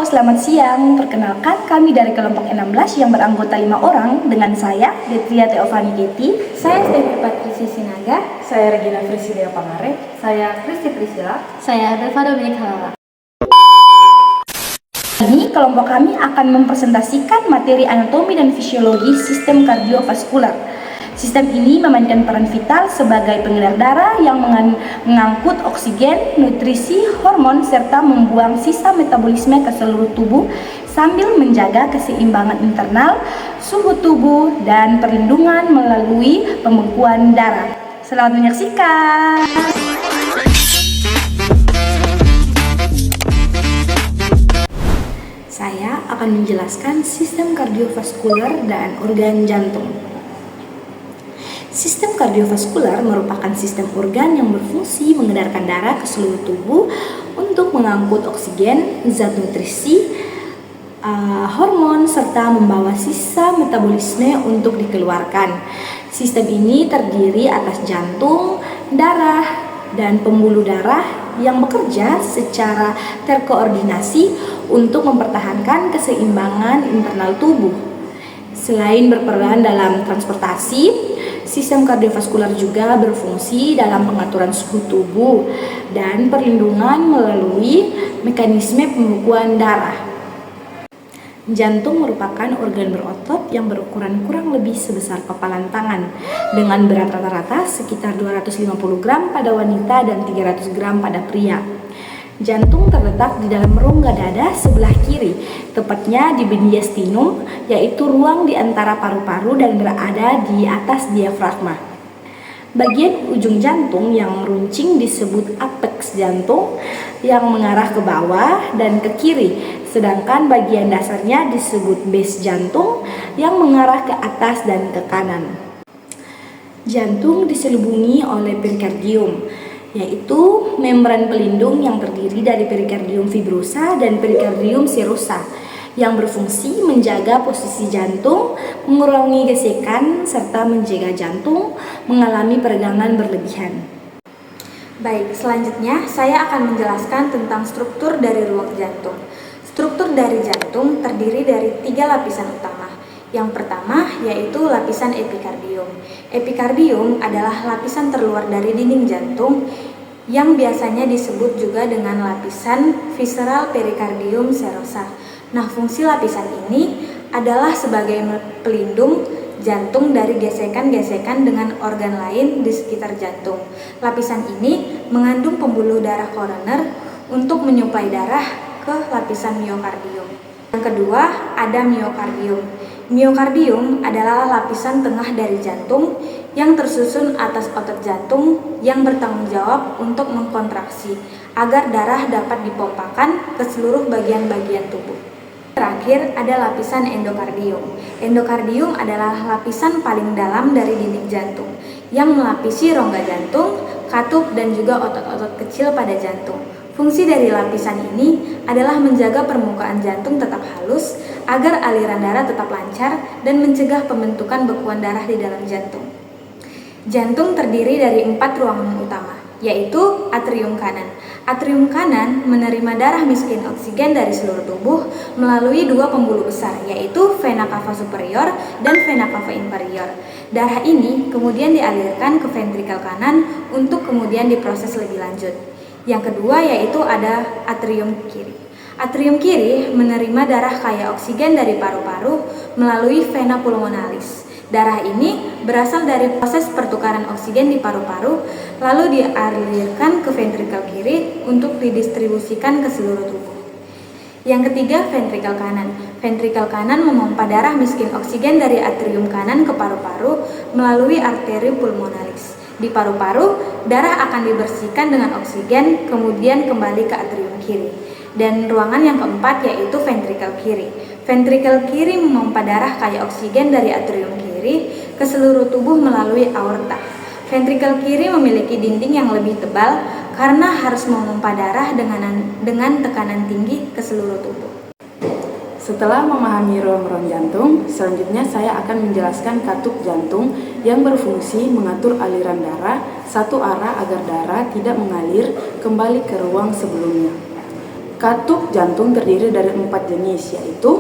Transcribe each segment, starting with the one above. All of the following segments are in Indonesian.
selamat siang. Perkenalkan, kami dari kelompok 16 yang beranggota 5 orang dengan saya, Detria Teofani Geti. Saya Stefi Patricia Sinaga. Saya Regina Frisidea Pangare. Saya Kristi Priscilla. Saya Delva Dominik Halala. Ini kelompok kami akan mempresentasikan materi anatomi dan fisiologi sistem kardiovaskular. Sistem ini memainkan peran vital sebagai pengedar darah yang mengangkut oksigen, nutrisi, hormon, serta membuang sisa metabolisme ke seluruh tubuh sambil menjaga keseimbangan internal, suhu tubuh, dan perlindungan melalui pembekuan darah. Selamat menyaksikan! Saya akan menjelaskan sistem kardiovaskular dan organ jantung. Sistem kardiovaskular merupakan sistem organ yang berfungsi mengedarkan darah ke seluruh tubuh untuk mengangkut oksigen, zat nutrisi, hormon, serta membawa sisa metabolisme untuk dikeluarkan. Sistem ini terdiri atas jantung, darah, dan pembuluh darah yang bekerja secara terkoordinasi untuk mempertahankan keseimbangan internal tubuh. Selain berperan dalam transportasi, sistem kardiovaskular juga berfungsi dalam pengaturan suhu tubuh dan perlindungan melalui mekanisme pembekuan darah. Jantung merupakan organ berotot yang berukuran kurang lebih sebesar papalan tangan dengan berat rata-rata sekitar 250 gram pada wanita dan 300 gram pada pria. Jantung terletak di dalam rongga dada sebelah kiri, tepatnya di mediastinum, yaitu ruang di antara paru-paru dan berada di atas diafragma. Bagian ujung jantung yang runcing disebut apeks jantung yang mengarah ke bawah dan ke kiri, sedangkan bagian dasarnya disebut base jantung yang mengarah ke atas dan ke kanan. Jantung diselubungi oleh perikardium, yaitu membran pelindung yang terdiri dari perikardium fibrosa dan perikardium serosa yang berfungsi menjaga posisi jantung, mengurangi gesekan, serta mencegah jantung mengalami peregangan berlebihan. Baik, selanjutnya saya akan menjelaskan tentang struktur dari ruang jantung. Struktur dari jantung terdiri dari 3 lapisan utama. Yang pertama yaitu lapisan epikardium. Epikardium adalah lapisan terluar dari dinding jantung yang biasanya disebut juga dengan lapisan visceral perikardium serosa. Nah, fungsi lapisan ini adalah sebagai pelindung jantung dari gesekan-gesekan dengan organ lain di sekitar jantung. Lapisan ini mengandung pembuluh darah koroner untuk menyuplai darah ke lapisan miokardium. Yang kedua, ada miokardium. Miokardium adalah lapisan tengah dari jantung yang tersusun atas otot jantung yang bertanggung jawab untuk mengkontraksi agar darah dapat dipompakan ke seluruh bagian-bagian tubuh. Terakhir, ada lapisan endokardium. Endokardium adalah lapisan paling dalam dari dinding jantung yang melapisi rongga jantung, katup, dan juga otot-otot kecil pada jantung. Fungsi dari lapisan ini adalah menjaga permukaan jantung tetap halus agar aliran darah tetap lancar dan mencegah pembentukan bekuan darah di dalam jantung. Jantung terdiri dari 4 ruangan utama, yaitu atrium kanan. Atrium kanan menerima darah miskin oksigen dari seluruh tubuh melalui 2 pembuluh besar, yaitu vena cava superior dan vena cava inferior. Darah ini kemudian dialirkan ke ventrikel kanan untuk kemudian diproses lebih lanjut. Yang kedua yaitu ada atrium kiri. Atrium kiri menerima darah kaya oksigen dari paru-paru melalui vena pulmonalis. Darah ini berasal dari proses pertukaran oksigen di paru-paru lalu dialirkan ke ventrikel kiri untuk didistribusikan ke seluruh tubuh. Yang ketiga, ventrikel kanan. Ventrikel kanan memompa darah miskin oksigen dari atrium kanan ke paru-paru melalui arteri pulmonalis. Di paru-paru, darah akan dibersihkan dengan oksigen, kemudian kembali ke atrium kiri. Dan ruangan yang keempat yaitu ventrikel kiri. Ventrikel kiri memompa darah kaya oksigen dari atrium kiri ke seluruh tubuh melalui aorta. Ventrikel kiri memiliki dinding yang lebih tebal karena harus memompa darah dengan tekanan tinggi ke seluruh tubuh. Setelah memahami ruang-ruang jantung, selanjutnya saya akan menjelaskan katup jantung yang berfungsi mengatur aliran darah satu arah agar darah tidak mengalir kembali ke ruang sebelumnya. Katup jantung terdiri dari 4 jenis, yaitu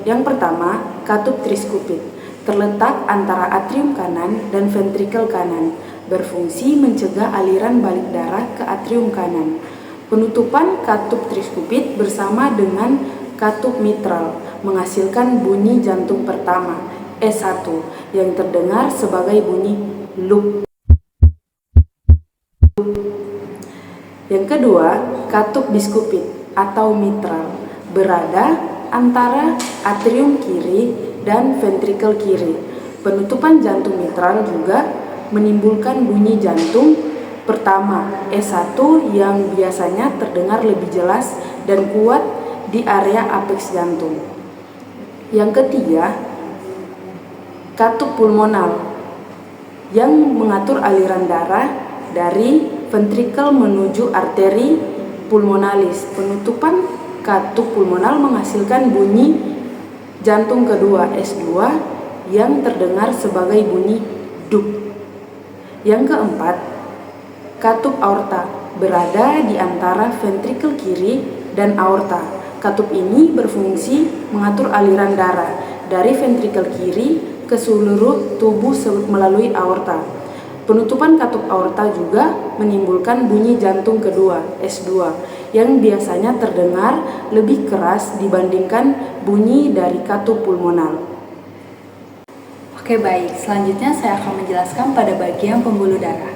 yang pertama, katup triskupit, terletak antara atrium kanan dan ventrikel kanan, berfungsi mencegah aliran balik darah ke atrium kanan. Penutupan katup triskupit bersama dengan katup mitral menghasilkan bunyi jantung pertama, S1, yang terdengar sebagai bunyi loop. Yang kedua, katup biskupit atau mitral, berada antara atrium kiri dan ventrikel kiri. Penutupan jantung mitral juga menimbulkan bunyi jantung pertama, S1, yang biasanya terdengar lebih jelas dan kuat di area apeks jantung. Yang ketiga, katup pulmonal, yang mengatur aliran darah dari ventrikel menuju arteri pulmonalis. Penutupan katup pulmonal menghasilkan bunyi jantung kedua, S2, yang terdengar sebagai bunyi dup. Yang keempat, katup aorta, berada di antara ventrikel kiri dan aorta. Katup ini berfungsi mengatur aliran darah dari ventrikel kiri ke seluruh tubuh melalui aorta. Penutupan katup aorta juga menimbulkan bunyi jantung kedua, S2, yang biasanya terdengar lebih keras dibandingkan bunyi dari katup pulmonal. Oke baik, selanjutnya saya akan menjelaskan pada bagian pembuluh darah.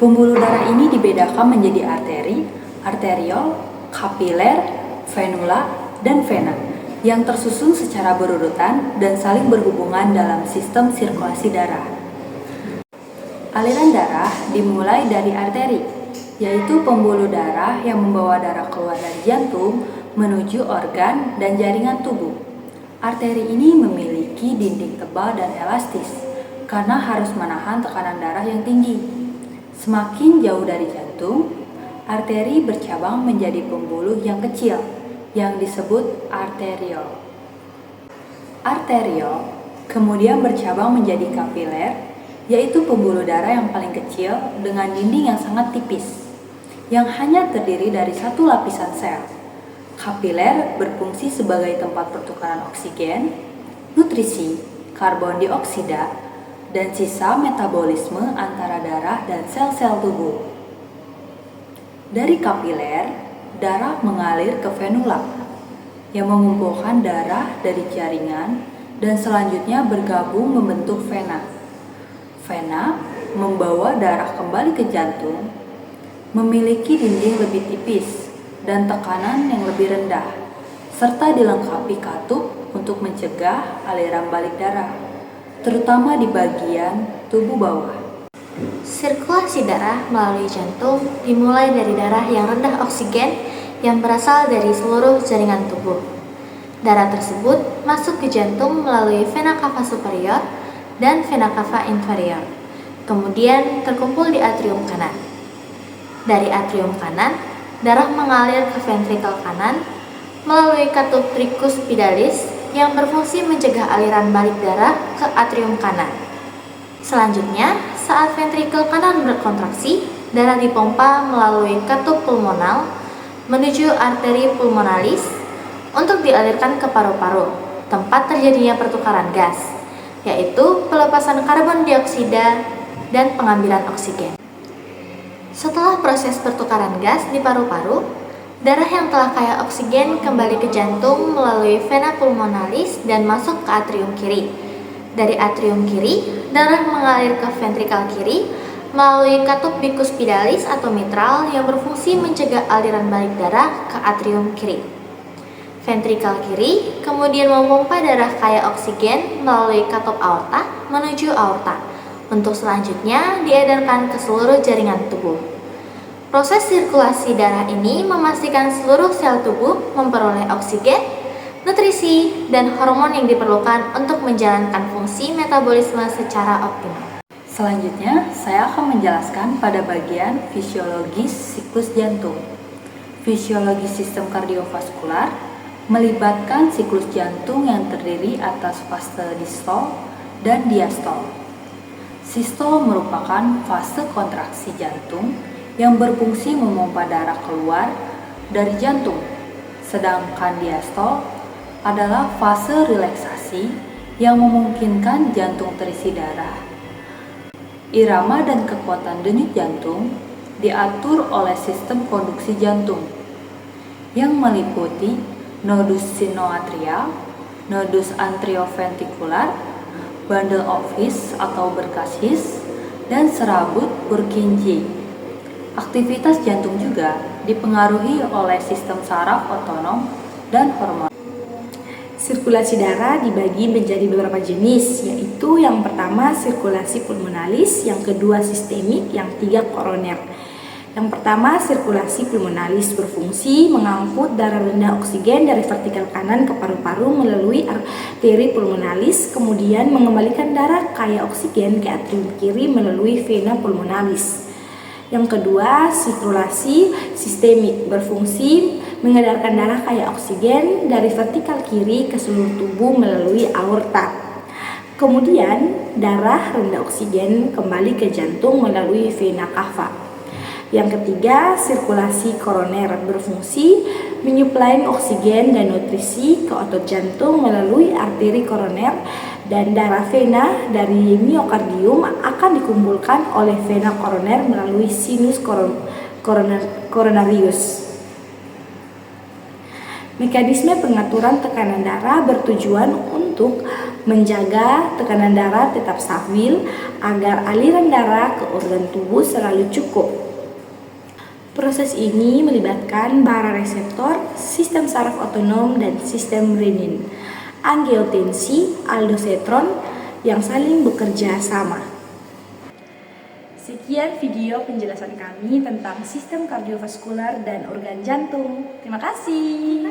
Pembuluh darah ini dibedakan menjadi arteri, arteriol, kapiler, venula, dan vena yang tersusun secara berurutan dan saling berhubungan dalam sistem sirkulasi darah. Aliran darah dimulai dari arteri, yaitu pembuluh darah yang membawa darah keluar dari jantung menuju organ dan jaringan tubuh. Arteri ini memiliki dinding tebal dan elastis karena harus menahan tekanan darah yang tinggi. Semakin jauh dari jantung, arteri bercabang menjadi pembuluh yang kecil yang disebut arteriol. Arteriol kemudian bercabang menjadi kapiler, yaitu pembuluh darah yang paling kecil dengan dinding yang sangat tipis, yang hanya terdiri dari satu lapisan sel. Kapiler berfungsi sebagai tempat pertukaran oksigen, nutrisi, karbon dioksida, dan sisa metabolisme antara darah dan sel-sel tubuh. Dari kapiler, darah mengalir ke venula, yang mengumpulkan darah dari jaringan dan selanjutnya bergabung membentuk vena. Vena membawa darah kembali ke jantung, memiliki dinding lebih tipis dan tekanan yang lebih rendah, serta dilengkapi katup untuk mencegah aliran balik darah, terutama di bagian tubuh bawah. Sirkulasi darah melalui jantung dimulai dari darah yang rendah oksigen yang berasal dari seluruh jaringan tubuh. Darah tersebut masuk ke jantung melalui vena cava superior dan vena cava inferior, kemudian terkumpul di atrium kanan. Dari atrium kanan, darah mengalir ke ventrikel kanan melalui katup tricuspidalis yang berfungsi mencegah aliran balik darah ke atrium kanan. Selanjutnya, saat ventrikel kanan berkontraksi, darah dipompa melalui katup pulmonal menuju arteri pulmonalis untuk dialirkan ke paru-paru, tempat terjadinya pertukaran gas, yaitu pelepasan karbon dioksida dan pengambilan oksigen. Setelah proses pertukaran gas di paru-paru, darah yang telah kaya oksigen kembali ke jantung melalui vena pulmonalis dan masuk ke atrium kiri. Dari atrium kiri, darah mengalir ke ventrikel kiri melalui katup bicuspidalis atau mitral yang berfungsi mencegah aliran balik darah ke atrium kiri. Ventrikel kiri kemudian memompa darah kaya oksigen melalui katup aorta menuju aorta untuk selanjutnya diedarkan ke seluruh jaringan tubuh. Proses sirkulasi darah ini memastikan seluruh sel tubuh memperoleh oksigen, nutrisi, dan hormon yang diperlukan untuk menjalankan fungsi metabolisme secara optimal. Selanjutnya, saya akan menjelaskan pada bagian fisiologis siklus jantung. Fisiologi sistem kardiovaskular melibatkan siklus jantung yang terdiri atas fase sistol dan diastol. Sistol merupakan fase kontraksi jantung yang berfungsi memompa darah keluar dari jantung. Sedangkan diastol adalah fase relaksasi yang memungkinkan jantung terisi darah. Irama dan kekuatan denyut jantung diatur oleh sistem konduksi jantung yang meliputi nodus sinoatrial, nodus anterioventrikular, bundle of His atau berkas His, dan serabut Purkinje. Aktivitas jantung juga dipengaruhi oleh sistem saraf otonom dan hormon. Sirkulasi darah dibagi menjadi beberapa jenis, yaitu yang pertama sirkulasi pulmonalis, yang kedua sistemik, yang ketiga koroner. Yang pertama, sirkulasi pulmonalis berfungsi mengangkut darah rendah oksigen dari vertikal kanan ke paru-paru melalui arteri pulmonalis, kemudian mengembalikan darah kaya oksigen ke atrium kiri melalui vena pulmonalis. Yang kedua, sirkulasi sistemik berfungsi mengedarkan darah kaya oksigen dari vertikal kiri ke seluruh tubuh melalui aorta. Kemudian, darah rendah oksigen kembali ke jantung melalui vena cava. Yang ketiga, sirkulasi koroner berfungsi menyuplai oksigen dan nutrisi ke otot jantung melalui arteri koroner, dan darah vena dari miokardium akan dikumpulkan oleh vena koroner melalui sinus coronarius. Mekanisme pengaturan tekanan darah bertujuan untuk menjaga tekanan darah tetap stabil agar aliran darah ke organ tubuh selalu cukup. Proses ini melibatkan baroreseptor, sistem saraf otonom, dan sistem renin, angiotensin, aldosteron yang saling bekerja sama. Sekian video penjelasan kami tentang sistem kardiovaskular dan organ jantung. Terima kasih.